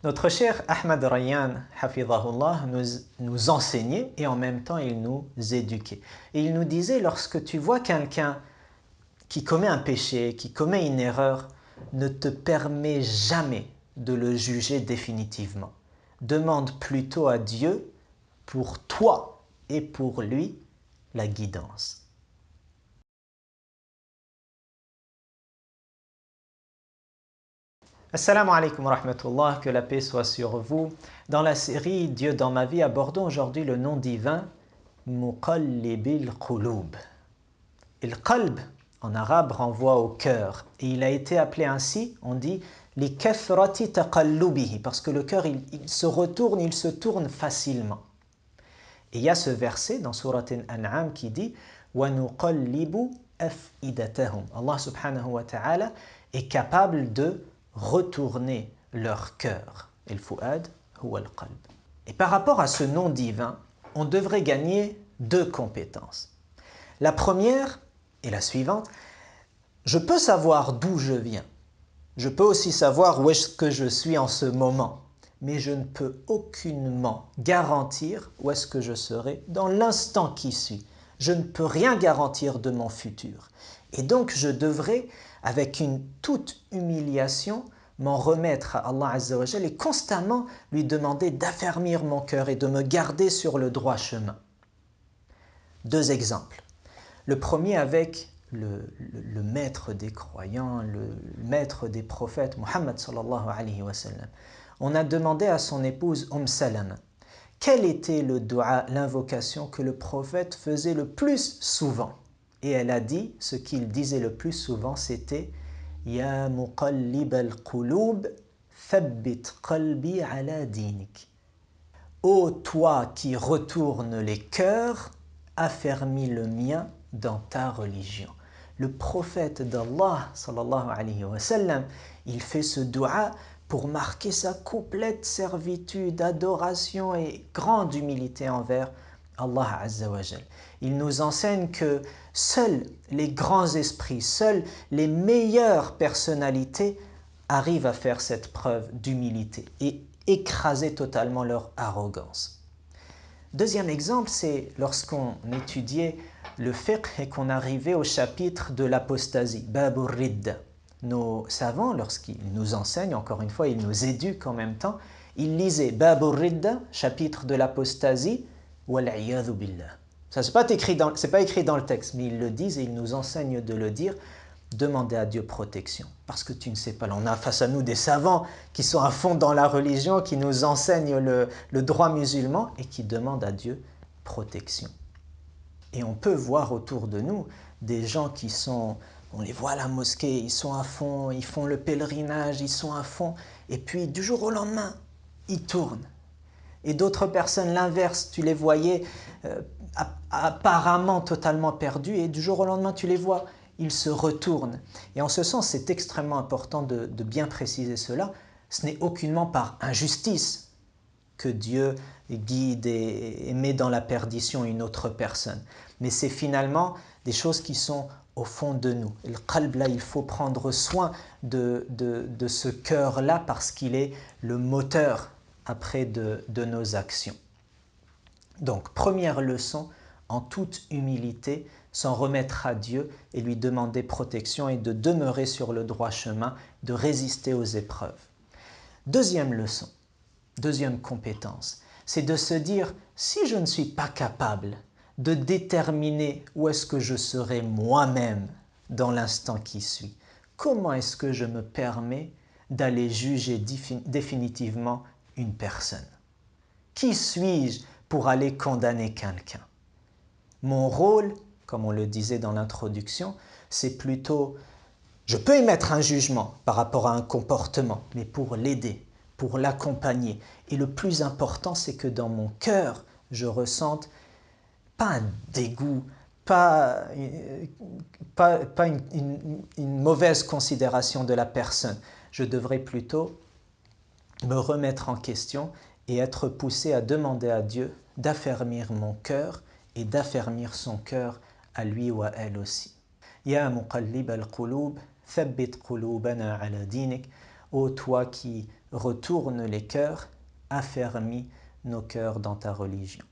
Notre cher Ahmad Rayyan, hafidhahullah, nous enseignait et en même temps il nous éduquait. Et il nous disait, lorsque tu vois quelqu'un qui commet un péché, qui commet une erreur, ne te permets jamais de le juger définitivement. Demande plutôt à Dieu pour toi et pour lui la guidance. Assalamu alaikum wa rahmatullah, que la paix soit sur vous. Dans la série Dieu dans ma vie, abordons aujourd'hui le nom divin Muqallibil Qulub. Et le qalb, en arabe, renvoie au cœur. Et il a été appelé ainsi, on dit li kathrati taqallubihi, parce que le cœur, il se retourne, il se tourne facilement. Et il y a ce verset dans Surat Al-An'am qui dit wa nuqallibu af'idatahum. Allah subhanahu wa ta'ala est capable de retourner leur cœur. Et le fu'ad huwa al-qalb. Et par rapport à ce nom divin, on devrait gagner deux compétences. La première est la suivante. Je peux savoir d'où je viens. Je peux aussi savoir où est-ce que je suis en ce moment. Mais je ne peux aucunement garantir où est-ce que je serai dans l'instant qui suit. Je ne peux rien garantir de mon futur. Et donc je devrais, avec une toute humiliation, m'en remettre à Allah Azza wa Jal et constamment lui demander d'affermir mon cœur et de me garder sur le droit chemin. Deux exemples. Le premier avec le maître des croyants, le maître des prophètes, Muhammad sallallahu alayhi wa sallam. On a demandé à son épouse Salama quel était le dua, l'invocation que le prophète faisait le plus souvent. Et elle a dit, ce qu'il disait le plus souvent, c'était « Ya muqallib al-qulub, thabbit qalbi ala dinik » Ô toi qui retournes les cœurs, affermis le mien dans ta religion. Le prophète d'Allah, sallallahu alayhi wa sallam, il fait ce dua pour marquer sa complète servitude, adoration et grande humilité envers Allah Azza wa Jal. Il nous enseigne que seuls les grands esprits, seules les meilleures personnalités arrivent à faire cette preuve d'humilité et écraser totalement leur arrogance. Deuxième exemple, c'est lorsqu'on étudiait le fiqh et qu'on arrivait au chapitre de l'apostasie, Babur Ridda. Nos savants, lorsqu'ils nous enseignent, encore une fois, ils nous éduquent en même temps, ils lisaient Babur Ridda, chapitre de l'apostasie, Wal'iyadhu billah. Ça, c'est pas écrit dans le texte, mais ils le disent et ils nous enseignent de le dire. Demandez à Dieu protection, parce que tu ne sais pas. On a face à nous des savants qui sont à fond dans la religion, qui nous enseignent le droit musulman et qui demandent à Dieu protection. Et on peut voir autour de nous des gens qui sont, on les voit à la mosquée, ils sont à fond, ils font le pèlerinage, ils sont à fond, et puis du jour au lendemain, ils tournent. Et d'autres personnes, l'inverse, tu les voyais apparemment totalement perdus, et du jour au lendemain, tu les vois, ils se retournent. Et en ce sens, c'est extrêmement important de bien préciser cela. Ce n'est aucunement par injustice que Dieu guide et met dans la perdition une autre personne. Mais c'est finalement des choses qui sont au fond de nous. Et le qalb, là, il faut prendre soin de ce cœur-là parce qu'il est le moteur après de nos actions. Donc, première leçon, en toute humilité, s'en remettre à Dieu et lui demander protection et de demeurer sur le droit chemin, de résister aux épreuves. Deuxième leçon, deuxième compétence, c'est de se dire, si je ne suis pas capable de déterminer où est-ce que je serai moi-même dans l'instant qui suit, comment est-ce que je me permets d'aller juger définitivement une personne? Qui suis-je pour aller condamner quelqu'un? Mon rôle, comme on le disait dans l'introduction, c'est plutôt, je peux émettre un jugement par rapport à un comportement, mais pour l'aider, pour l'accompagner. Et le plus important, c'est que dans mon cœur, je ressente pas un dégoût, pas une mauvaise considération de la personne. Je devrais plutôt me remettre en question et être poussé à demander à Dieu d'affermir mon cœur et d'affermir son cœur à lui ou à elle aussi. Ya muqallib al-qulub, thabbit qulubana ala dinik. Ô toi qui retournes les cœurs, affermis nos cœurs dans ta religion.